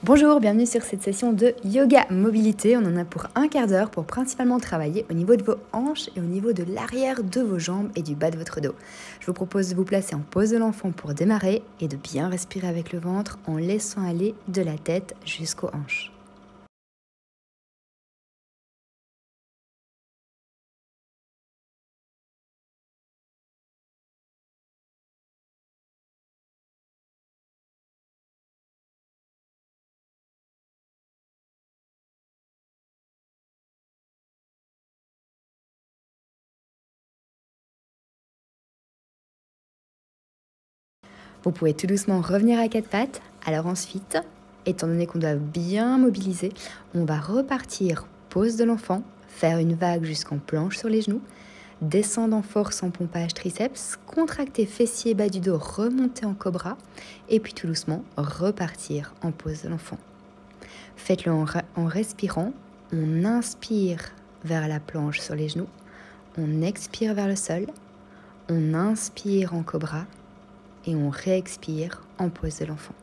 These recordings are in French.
Bonjour, bienvenue sur cette session de yoga mobilité. On en a pour un quart d'heure pour principalement travailler au niveau de vos hanches et au niveau de l'arrière de vos jambes et du bas de votre dos. Je vous propose de vous placer en pose de l'enfant pour démarrer et de bien respirer avec le ventre en laissant aller de la tête jusqu'aux hanches. Vous pouvez tout doucement revenir à quatre pattes. Alors ensuite, étant donné qu'on doit bien mobiliser, on va repartir pose de l'enfant, faire une vague jusqu'en planche sur les genoux, descendre en force en pompage triceps, contracter fessiers bas du dos, remonter en cobra, et puis tout doucement repartir en pose de l'enfant. Faites-le en respirant. On inspire vers la planche sur les genoux, on expire vers le sol, on inspire en cobra, et on réexpire en pose de l'enfant.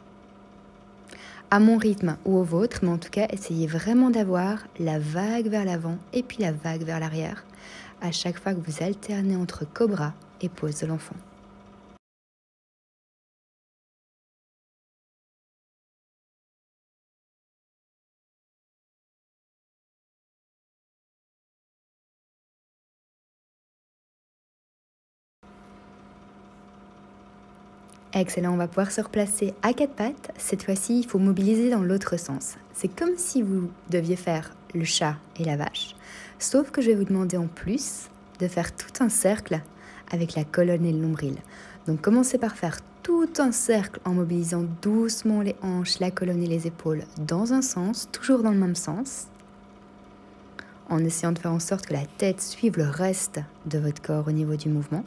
À mon rythme ou au vôtre, mais en tout cas, essayez vraiment d'avoir la vague vers l'avant et puis la vague vers l'arrière à chaque fois que vous alternez entre cobra et pose de l'enfant. Excellent, on va pouvoir se replacer à quatre pattes. Cette fois-ci, il faut mobiliser dans l'autre sens. C'est comme si vous deviez faire le chat et la vache, sauf que je vais vous demander en plus de faire tout un cercle avec la colonne et le nombril. Donc commencez par faire tout un cercle en mobilisant doucement les hanches, la colonne et les épaules dans un sens, toujours dans le même sens, en essayant de faire en sorte que la tête suive le reste de votre corps au niveau du mouvement.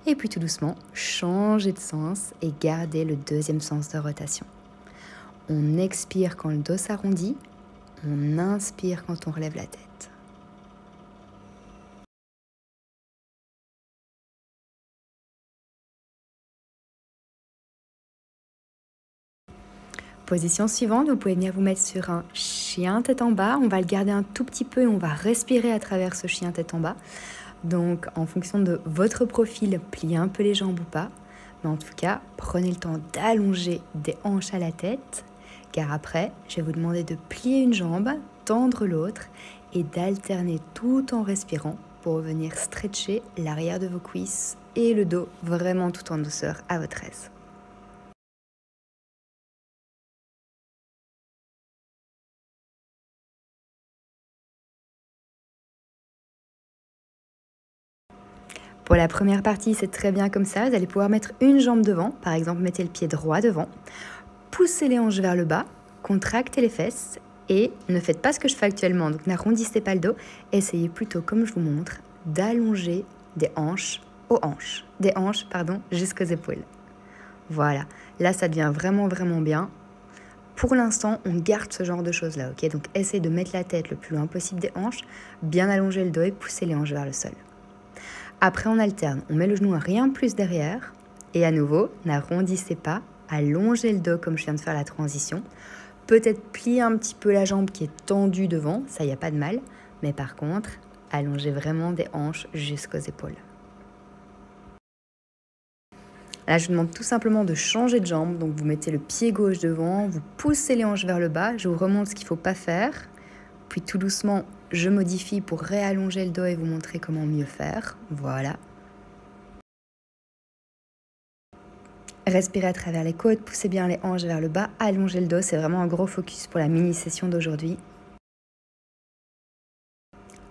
Et puis tout doucement, changez de sens et gardez le deuxième sens de rotation. On expire quand le dos s'arrondit, on inspire quand on relève la tête. Position suivante, vous pouvez venir vous mettre sur un chien tête en bas. On va le garder un tout petit peu et on va respirer à travers ce chien tête en bas. Donc en fonction de votre profil, pliez un peu les jambes ou pas. Mais en tout cas, prenez le temps d'allonger des hanches à la tête. Car après, je vais vous demander de plier une jambe, tendre l'autre et d'alterner tout en respirant pour venir stretcher l'arrière de vos cuisses et le dos vraiment tout en douceur à votre aise. Pour la première partie, c'est très bien comme ça. Vous allez pouvoir mettre une jambe devant. Par exemple, mettez le pied droit devant. Poussez les hanches vers le bas. Contractez les fesses. Et ne faites pas ce que je fais actuellement. Donc, n'arrondissez pas le dos. Essayez plutôt, comme je vous montre, d'allonger des hanches aux hanches. Des hanches, jusqu'aux épaules. Voilà. Là, ça devient vraiment, vraiment bien. Pour l'instant, on garde ce genre de choses-là. Ok, donc, essayez de mettre la tête le plus loin possible des hanches. Bien allonger le dos et pousser les hanches vers le sol. Après, on alterne. On met le genou à rien plus derrière. Et à nouveau, n'arrondissez pas. Allongez le dos comme je viens de faire la transition. Peut-être plier un petit peu la jambe qui est tendue devant. Ça, il n'y a pas de mal. Mais par contre, allongez vraiment des hanches jusqu'aux épaules. Là, je vous demande tout simplement de changer de jambe. Donc, vous mettez le pied gauche devant. Vous poussez les hanches vers le bas. Je vous remontre ce qu'il ne faut pas faire. Puis tout doucement, je modifie pour réallonger le dos et vous montrer comment mieux faire. Voilà. Respirez à travers les côtes, poussez bien les hanches vers le bas, allongez le dos. C'est vraiment un gros focus pour la mini-session d'aujourd'hui.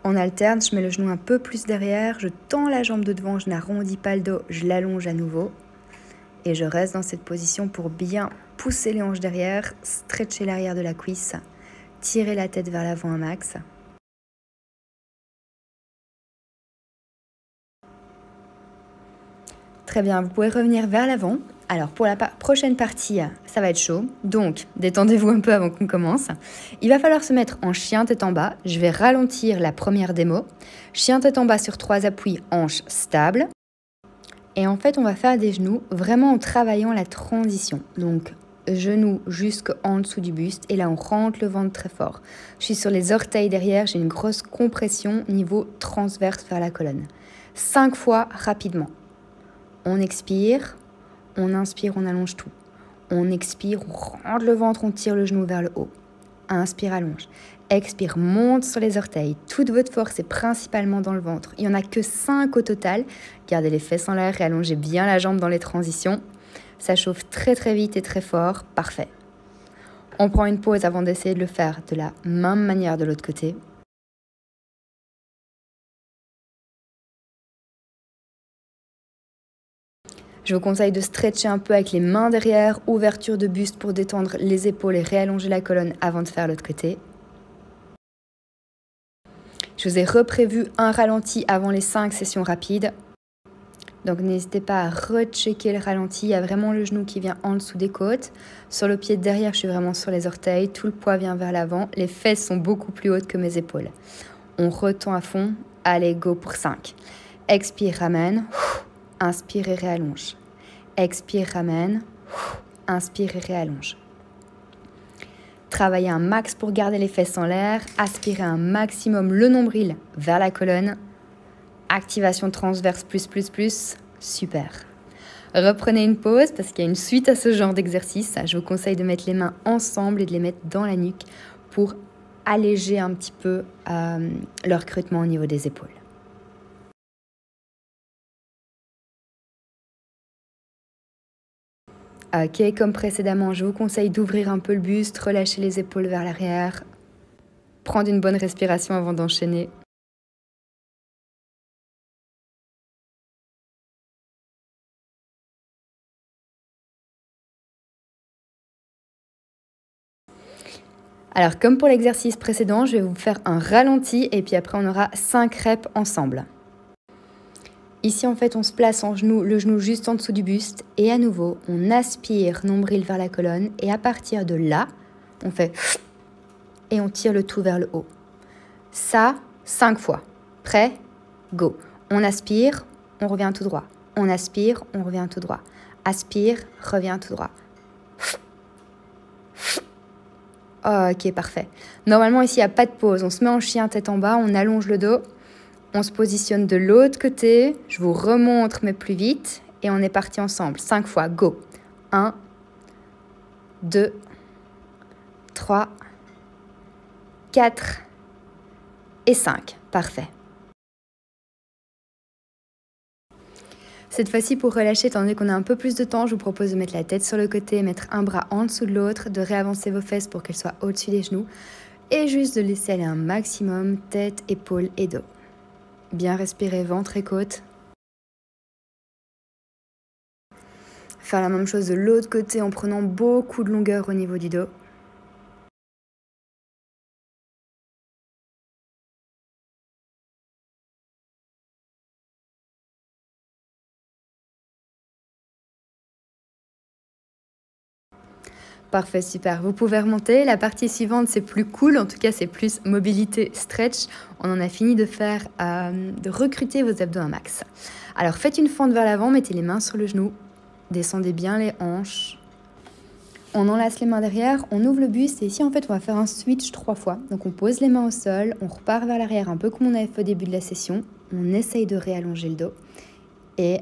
On alterne, je mets le genou un peu plus derrière, je tends la jambe de devant, je n'arrondis pas le dos, je l'allonge à nouveau. Et je reste dans cette position pour bien pousser les hanches derrière, stretcher l'arrière de la cuisse, tirer la tête vers l'avant un max. Très bien, vous pouvez revenir vers l'avant. Alors pour la prochaine partie, ça va être chaud. Donc détendez-vous un peu avant qu'on commence. Il va falloir se mettre en chien tête en bas. Je vais ralentir la première démo. Chien tête en bas sur 3 appuis, hanches stables. Et en fait, on va faire des genoux vraiment en travaillant la transition. Donc genou jusqu'en dessous du buste et là on rentre le ventre très fort. Je suis sur les orteils derrière, j'ai une grosse compression niveau transverse vers la colonne. 5 fois rapidement. On expire, on inspire, on allonge tout. On expire, on rentre le ventre, on tire le genou vers le haut. Inspire, allonge. Expire, monte sur les orteils. Toute votre force est principalement dans le ventre. Il n'y en a que 5 au total. Gardez les fesses en l'air et allongez bien la jambe dans les transitions. Ça chauffe très très vite et très fort. Parfait. On prend une pause avant d'essayer de le faire de la même manière de l'autre côté. Je vous conseille de stretcher un peu avec les mains derrière, ouverture de buste pour détendre les épaules et réallonger la colonne avant de faire l'autre côté. Je vous ai reprévu un ralenti avant les 5 sessions rapides. Donc n'hésitez pas à rechecker le ralenti. Il y a vraiment le genou qui vient en dessous des côtes. Sur le pied de derrière, je suis vraiment sur les orteils. Tout le poids vient vers l'avant. Les fesses sont beaucoup plus hautes que mes épaules. On retend à fond. Allez, go pour 5. Expire, ramène. Inspire et réallonge. Expire, ramène. Inspire et réallonge. Travaillez un max pour garder les fesses en l'air. Aspirez un maximum le nombril vers la colonne. Activation transverse plus. Super. Reprenez une pause parce qu'il y a une suite à ce genre d'exercice. Je vous conseille de mettre les mains ensemble et de les mettre dans la nuque pour alléger un petit peu le recrutement au niveau des épaules. Ok, comme précédemment, je vous conseille d'ouvrir un peu le buste, relâcher les épaules vers l'arrière, prendre une bonne respiration avant d'enchaîner. Alors, comme pour l'exercice précédent, je vais vous faire un ralenti et puis après, on aura 5 reps ensemble. Ici, en fait, on se place en genou, le genou juste en dessous du buste. Et à nouveau, on aspire nombril vers la colonne. Et à partir de là, on fait... Et on tire le tout vers le haut. Ça, 5 fois. Prêt? Go. On aspire, on revient tout droit. On aspire, on revient tout droit. Aspire, revient tout droit. Ok, parfait. Normalement, ici, il n'y a pas de pause. On se met en chien tête en bas, on allonge le dos. On se positionne de l'autre côté. Je vous remontre, mais plus vite. Et on est parti ensemble. 5 fois. Go. 1, 2, 3, 4 et 5. Parfait. Cette fois-ci, pour relâcher, étant donné qu'on a un peu plus de temps, je vous propose de mettre la tête sur le côté, mettre un bras en dessous de l'autre, de réavancer vos fesses pour qu'elles soient au-dessus des genoux. Et juste de laisser aller un maximum tête, épaules et dos. Bien respirer ventre et côte. Faire la même chose de l'autre côté en prenant beaucoup de longueur au niveau du dos. Parfait, super. Vous pouvez remonter. La partie suivante, c'est plus cool. En tout cas, c'est plus mobilité, stretch. On en a fini de faire, de recruter vos abdos un max. Alors, faites une fente vers l'avant. Mettez les mains sur le genou. Descendez bien les hanches. On enlace les mains derrière. On ouvre le buste. Et ici, en fait, on va faire un switch 3 fois. Donc, on pose les mains au sol. On repart vers l'arrière, un peu comme on avait fait au début de la session. On essaye de réallonger le dos. Et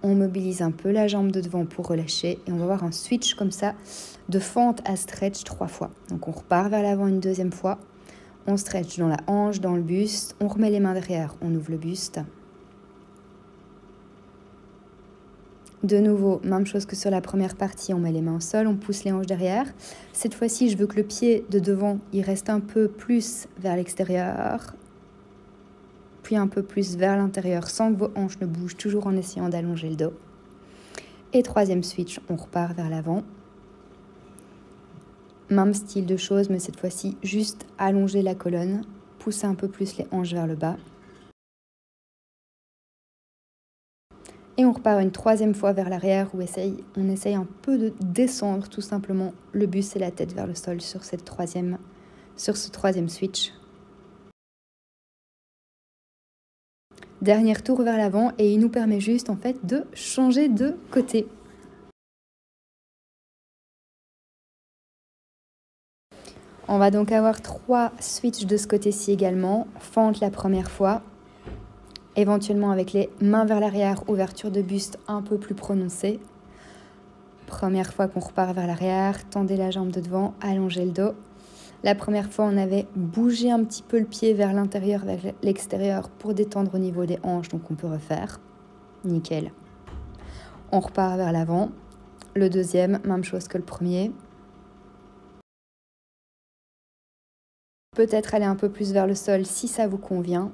on mobilise un peu la jambe de devant pour relâcher. Et on va avoir un switch comme ça de fente à stretch 3 fois. Donc on repart vers l'avant une deuxième fois. On stretch dans la hanche, dans le buste. On remet les mains derrière. On ouvre le buste. De nouveau, même chose que sur la première partie. On met les mains au sol. On pousse les hanches derrière. Cette fois-ci, je veux que le pied de devant, il reste un peu plus vers l'extérieur. Puis un peu plus vers l'intérieur sans que vos hanches ne bougent, toujours en essayant d'allonger le dos. Et troisième switch, on repart vers l'avant. Même style de choses, mais cette fois-ci, juste allonger la colonne, pousser un peu plus les hanches vers le bas. Et on repart une troisième fois vers l'arrière où on essaye un peu de descendre tout simplement le buste et la tête vers le sol sur ce troisième switch. Dernier tour vers l'avant et il nous permet juste en fait de changer de côté. On va donc avoir 3 switches de ce côté-ci également. Fente la première fois, éventuellement avec les mains vers l'arrière, ouverture de buste un peu plus prononcée. Première fois qu'on repart vers l'arrière, tendez la jambe de devant, allongez le dos. La première fois, on avait bougé un petit peu le pied vers l'intérieur, vers l'extérieur pour détendre au niveau des hanches, donc on peut refaire. Nickel. On repart vers l'avant. Le deuxième, même chose que le premier. Peut-être aller un peu plus vers le sol si ça vous convient.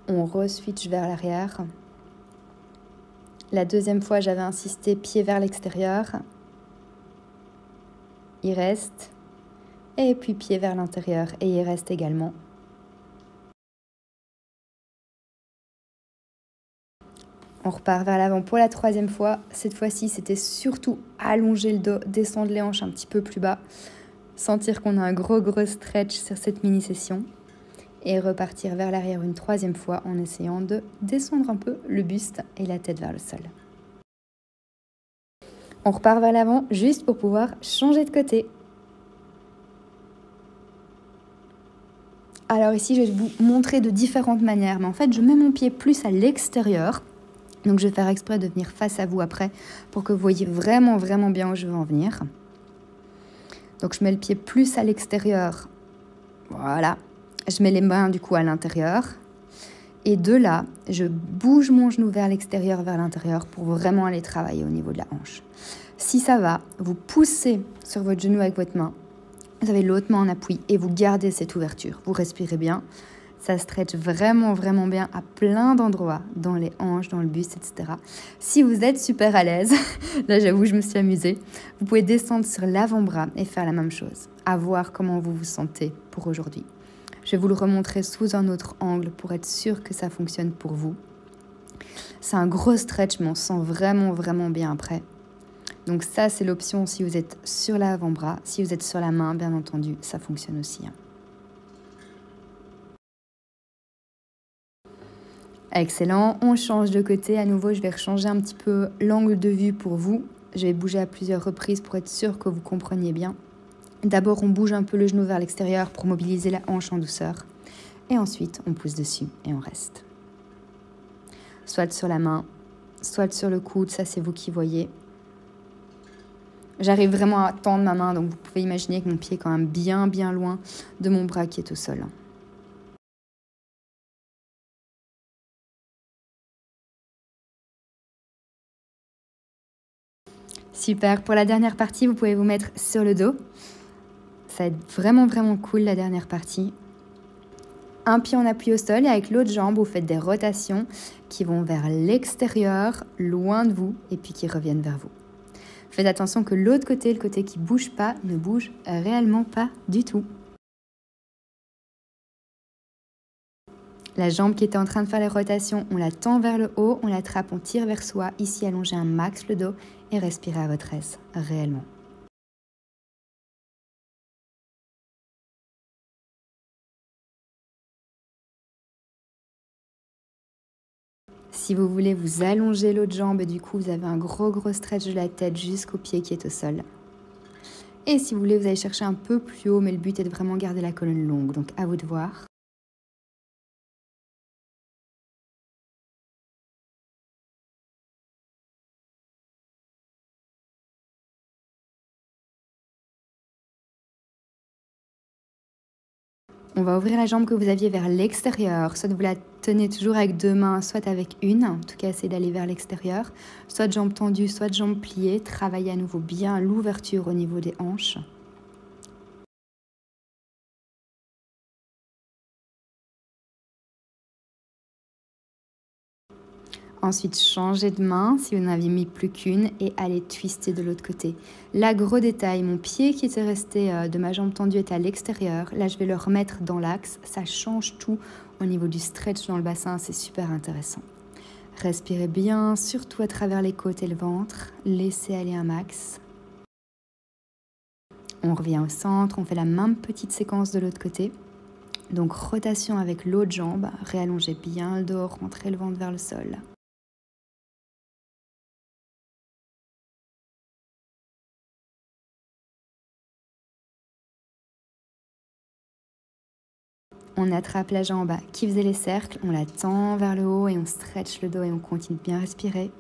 On re-switch vers l'arrière. La deuxième fois, j'avais insisté pied vers l'extérieur. Il reste. Et puis pied vers l'intérieur et il reste également. On repart vers l'avant pour la troisième fois. Cette fois-ci, c'était surtout allonger le dos, descendre les hanches un petit peu plus bas. Sentir qu'on a un gros stretch sur cette mini-session. Et repartir vers l'arrière une troisième fois en essayant de descendre un peu le buste et la tête vers le sol. On repart vers l'avant juste pour pouvoir changer de côté. Alors ici, je vais vous montrer de différentes manières. Mais en fait, je mets mon pied plus à l'extérieur. Donc je vais faire exprès de venir face à vous après pour que vous voyez vraiment bien où je veux en venir. Donc je mets le pied plus à l'extérieur. Voilà. Je mets les mains du coup à l'intérieur. Et de là, je bouge mon genou vers l'extérieur, vers l'intérieur pour vraiment aller travailler au niveau de la hanche. Si ça va, vous poussez sur votre genou avec votre main. Vous avez l'autre main en appui et vous gardez cette ouverture. Vous respirez bien. Ça stretch vraiment bien à plein d'endroits, dans les hanches, dans le buste, etc. Si vous êtes super à l'aise, là j'avoue, je me suis amusée, vous pouvez descendre sur l'avant-bras et faire la même chose. À voir comment vous vous sentez pour aujourd'hui. Je vais vous le remontrer sous un autre angle pour être sûr que ça fonctionne pour vous. C'est un gros stretch, mais on sent vraiment bien après. Donc ça, c'est l'option si vous êtes sur l'avant-bras. Si vous êtes sur la main, bien entendu, ça fonctionne aussi. Excellent, on change de côté. À nouveau, je vais changer un petit peu l'angle de vue pour vous. Je vais bouger à plusieurs reprises pour être sûr que vous compreniez bien. D'abord, on bouge un peu le genou vers l'extérieur pour mobiliser la hanche en douceur. Et ensuite, on pousse dessus et on reste. Soit sur la main, soit sur le coude, ça c'est vous qui voyez. J'arrive vraiment à tendre ma main, donc vous pouvez imaginer que mon pied est quand même bien loin de mon bras qui est au sol. Super, pour la dernière partie, vous pouvez vous mettre sur le dos. Ça va être vraiment cool la dernière partie. Un pied en appui au sol et avec l'autre jambe, vous faites des rotations qui vont vers l'extérieur, loin de vous, et puis qui reviennent vers vous. Faites attention que l'autre côté, le côté qui ne bouge pas, ne bouge réellement pas du tout. La jambe qui était en train de faire les rotations, on la tend vers le haut, on l'attrape, on tire vers soi. Ici, allongez un max le dos et respirez à votre aise, réellement. Si vous voulez vous allonger l'autre jambe, du coup, vous avez un gros stretch de la tête jusqu'au pied qui est au sol. Et si vous voulez, vous allez chercher un peu plus haut, mais le but est de vraiment garder la colonne longue. Donc, à vous de voir. On va ouvrir la jambe que vous aviez vers l'extérieur. Soit vous la tenez toujours avec 2 mains, soit avec une. En tout cas, essayez d'aller vers l'extérieur. Soit de jambes tendues, soit de jambes pliées. Travaillez à nouveau bien l'ouverture au niveau des hanches. Ensuite, changez de main si vous n'aviez mis plus qu'une et allez twister de l'autre côté. Là, gros détail, mon pied qui était resté de ma jambe tendue est à l'extérieur. Là, je vais le remettre dans l'axe. Ça change tout au niveau du stretch dans le bassin. C'est super intéressant. Respirez bien, surtout à travers les côtes et le ventre. Laissez aller un max. On revient au centre. On fait la même petite séquence de l'autre côté. Donc, rotation avec l'autre jambe. Réallongez bien le dos, rentrez le ventre vers le sol. On attrape la jambe qui faisait les cercles, on la tend vers le haut et on stretch le dos et on continue de bien respirer.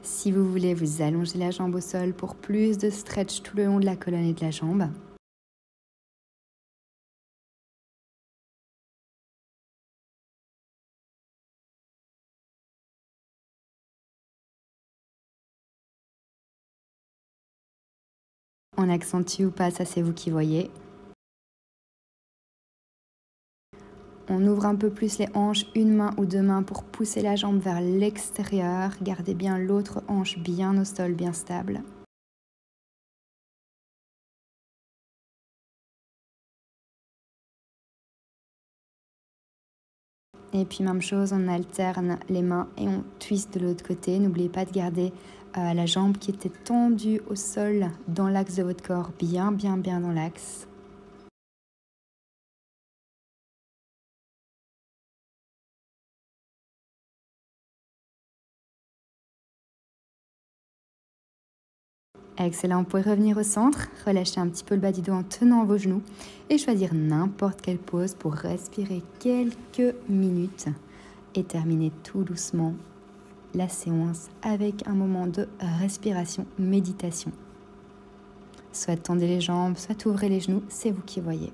Si vous voulez, vous allongez la jambe au sol pour plus de stretch tout le long de la colonne et de la jambe. On accentue ou pas, ça c'est vous qui voyez. On ouvre un peu plus les hanches, une main ou deux mains pour pousser la jambe vers l'extérieur. Gardez bien l'autre hanche bien au sol, bien stable. Et puis même chose, on alterne les mains et on twist de l'autre côté. N'oubliez pas de garder la jambe qui était tendue au sol dans l'axe de votre corps, bien dans l'axe. Excellent, vous pouvez revenir au centre, relâcher un petit peu le bas du dos en tenant vos genoux et choisir n'importe quelle pose pour respirer quelques minutes et terminer tout doucement la séance avec un moment de respiration, méditation. Soit tendez les jambes, soit ouvrez les genoux, c'est vous qui voyez.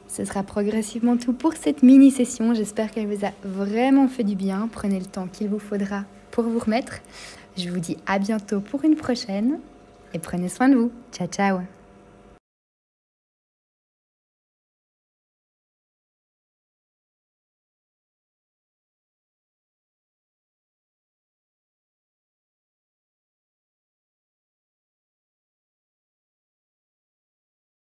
Ce sera progressivement tout pour cette mini-session. J'espère qu'elle vous a vraiment fait du bien. Prenez le temps qu'il vous faudra pour vous remettre. Je vous dis à bientôt pour une prochaine et prenez soin de vous. Ciao, ciao!